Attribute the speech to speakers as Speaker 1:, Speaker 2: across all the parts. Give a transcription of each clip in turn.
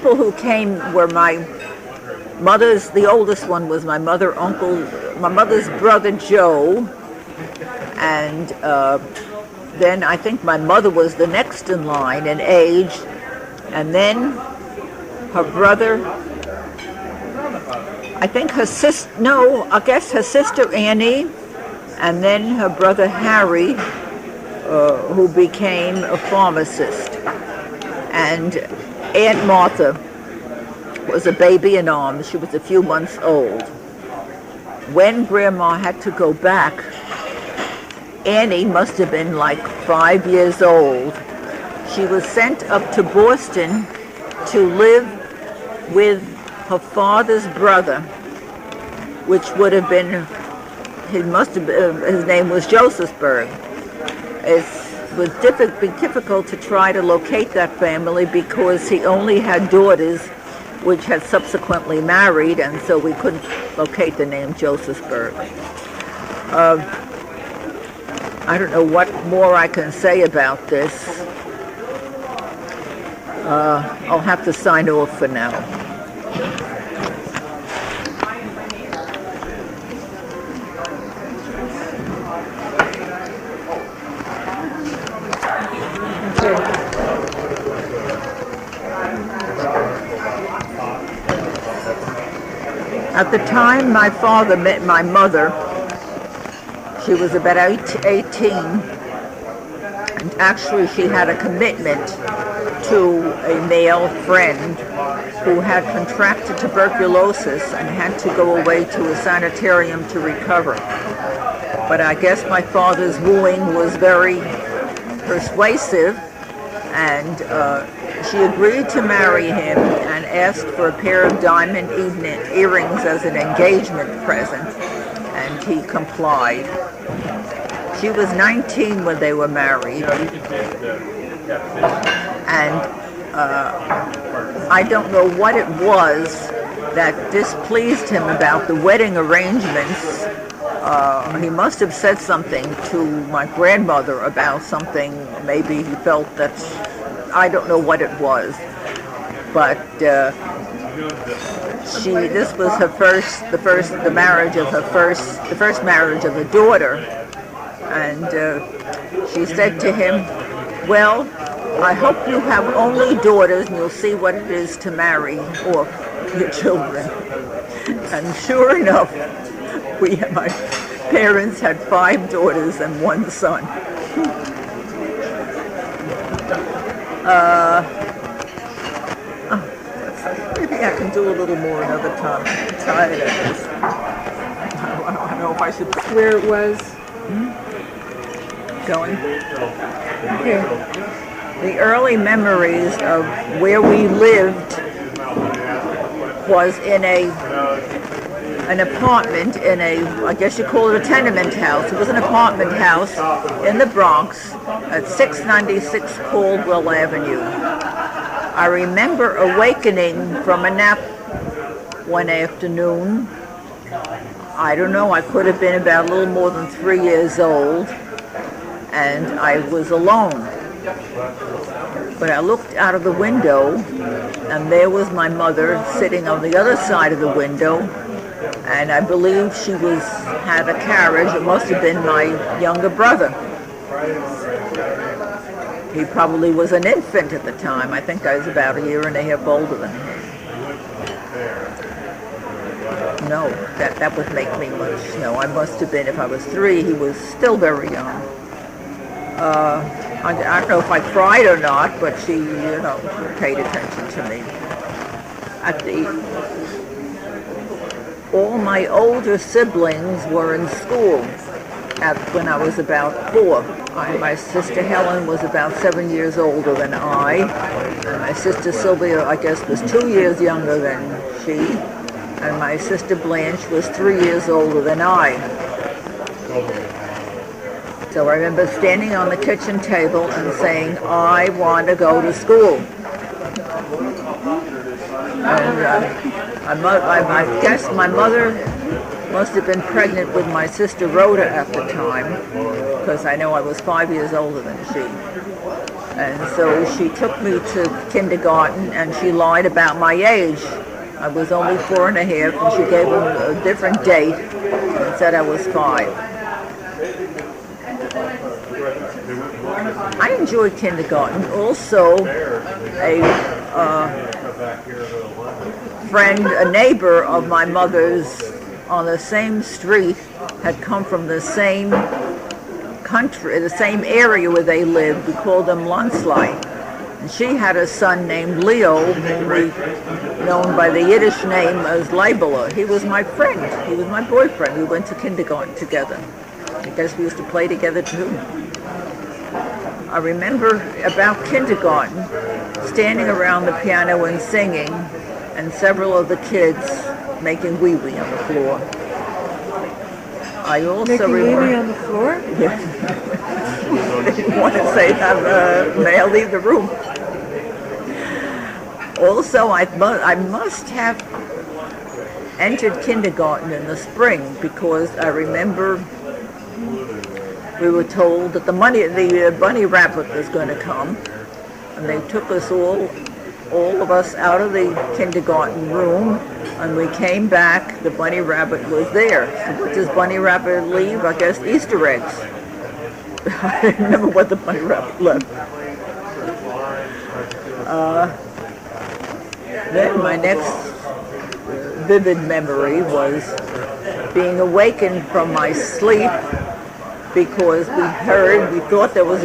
Speaker 1: people who came were my mother's, the oldest one was my mother's brother Joe, and then I think my mother was the next in line in age, and then her brother, I think her sister, no, I guess her sister Annie, and then her brother Harry, who became a pharmacist. And Aunt Martha was a baby in arms. She was a few months old. When Grandma had to go back, Annie must have been like 5 years old. She was sent up to Boston to live with her father's brother, which would have been, his name was Josephsburg. It was difficult to try to locate that family because he only had daughters which had subsequently married, and so we couldn't locate the name Josephsburg. I don't know what more I can say about this. I'll have to sign off for now. At the time my father met my mother, she was about 18, and actually she had a commitment to a male friend who had contracted tuberculosis and had to go away to a sanitarium to recover. But I guess my father's wooing was very persuasive, and she agreed to marry him and asked for a pair of diamond earrings as an engagement present, and he complied. She was 19 when they were married, and I don't know what it was that displeased him about the wedding arrangements. He must have said something to my grandmother about something. Maybe he felt that, I don't know what it was, but this was the first marriage of a daughter, and she said to him, "Well, I hope you have only daughters, and you'll see what it is to marry off your children." And sure enough, my parents had 5 daughters and 1 son. Maybe I can do a little more another time. I'm tired of this. I don't know if I should.
Speaker 2: Where it was?
Speaker 1: Going. Okay. The early memories of where we lived was in an apartment in I guess you call it a tenement house. It was an apartment house in the Bronx at 696 Caldwell Avenue. I remember awakening from a nap one afternoon. I don't know, I could have been about a little more than 3 years old, and I was alone. But I looked out of the window, and there was my mother sitting on the other side of the window, and I believe she had a carriage. It must have been my younger brother. He probably was an infant at the time. I think I was about 1.5 years older than him. No, that would make me much. No, I must have been, if I was 3, he was still very young. I don't know if I cried or not, but she, paid attention to me. All my older siblings were in school when I was about 4. My sister Helen was about 7 years older than I, and my sister Sylvia, I guess, was 2 years younger than she, and my sister Blanche was 3 years older than I. So I remember standing on the kitchen table and saying, "I want to go to school." And I guess my mother must have been pregnant with my sister Rhoda at the time, because I know I was 5 years older than she. And so she took me to kindergarten, and she lied about my age. I was only 4 and a half, and she gave him a different date and said I was 5. I enjoyed kindergarten. Also, a neighbor of my mother's on the same street had come from the same country, the same area where they lived. We called them Lunsley. And she had a son named Leo, whom we known by the Yiddish name as Labeler. He was my friend. He was my boyfriend. We went to kindergarten together. I guess we used to play together too. I remember about kindergarten, standing around the piano and singing, and several of the kids making wee-wee on the floor. I also
Speaker 2: making wee-wee on the floor?
Speaker 1: Yeah. I didn't want to say that, may I leave the room? Also, I must have entered kindergarten in the spring, because I remember we were told that the bunny rabbit was going to come, and they took us all of us out of the kindergarten room, and we came back. The bunny rabbit was there. So what does bunny rabbit leave? I guess Easter eggs. I don't remember what the bunny rabbit left. Then my next vivid memory was being awakened from my sleep, because we thought there was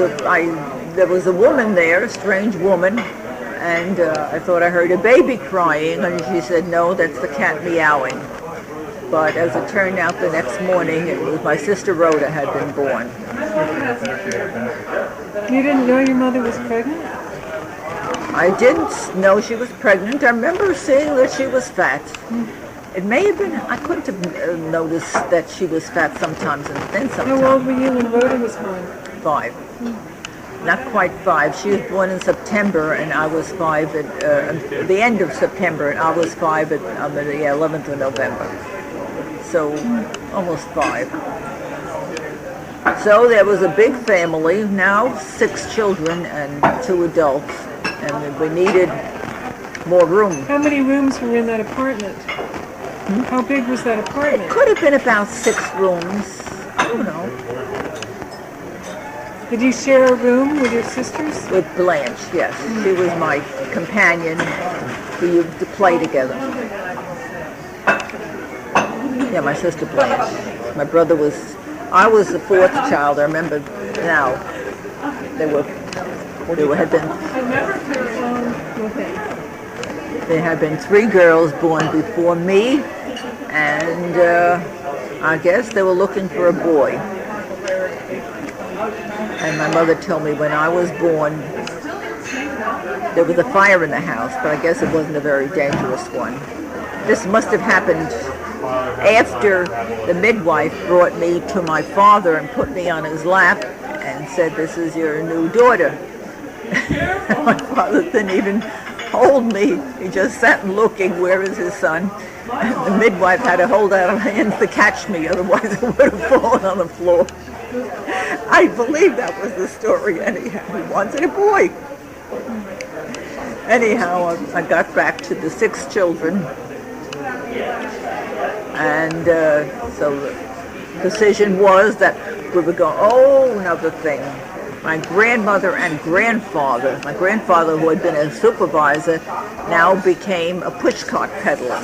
Speaker 1: a woman there, a strange woman, and I thought I heard a baby crying, and she said, no, that's the cat meowing. But as it turned out, the next morning, it was my sister Rhoda had been born.
Speaker 2: You didn't know your mother was pregnant?
Speaker 1: I didn't know she was pregnant. I remember seeing that she was fat. It may have been, I couldn't have noticed that she was fat sometimes and thin sometimes.
Speaker 2: How old were you when Rhoda was born?
Speaker 1: 5. Not quite 5. She was born in September, and I was 5 at the end of September, and I was 5 on the 11th of November. So almost 5. So there was a big family, now 6 children and 2 adults, and we needed more room.
Speaker 2: How many rooms were in that apartment? How big was that apartment?
Speaker 1: It could have been about 6 rooms. I don't know.
Speaker 2: Did you share a room with your sisters?
Speaker 1: With Blanche, yes. She was my companion. We used to play together. Yeah, my sister Blanche. My brother was, I was the 4th child. I remember now. There had been 3 girls born before me, and I guess they were looking for a boy. And my mother told me when I was born, there was a fire in the house, but I guess it wasn't a very dangerous one. This must have happened after the midwife brought me to my father and put me on his lap and said, "This is your new daughter." My father didn't even hold me. He just sat looking, where is his son? And the midwife had to hold out her hands to catch me, otherwise I would have fallen on the floor. I believe that was the story anyhow. He wanted a boy. Anyhow, I got back to the 6 children, and so the decision was that we would go, another thing. My grandmother and grandfather, my grandfather, who had been a supervisor, now became a pushcart peddler,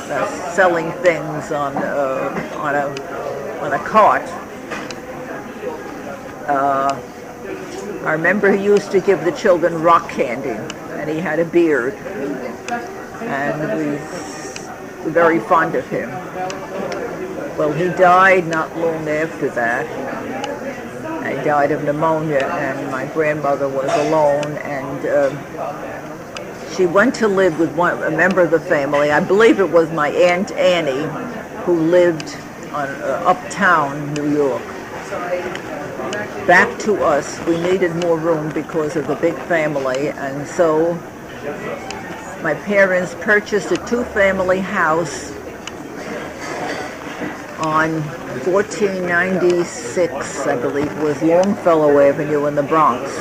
Speaker 1: selling things on a cart. I remember he used to give the children rock candy, and he had a beard, and we were very fond of him. Well, he died not long after that. He died of pneumonia, and my grandmother was alone, and she went to live with a member of the family. I believe it was my Aunt Annie, who lived on uptown New York. Back to us, we needed more room because of the big family, and so my parents purchased a 2-family house on 1496, I believe, was Longfellow Avenue in the Bronx.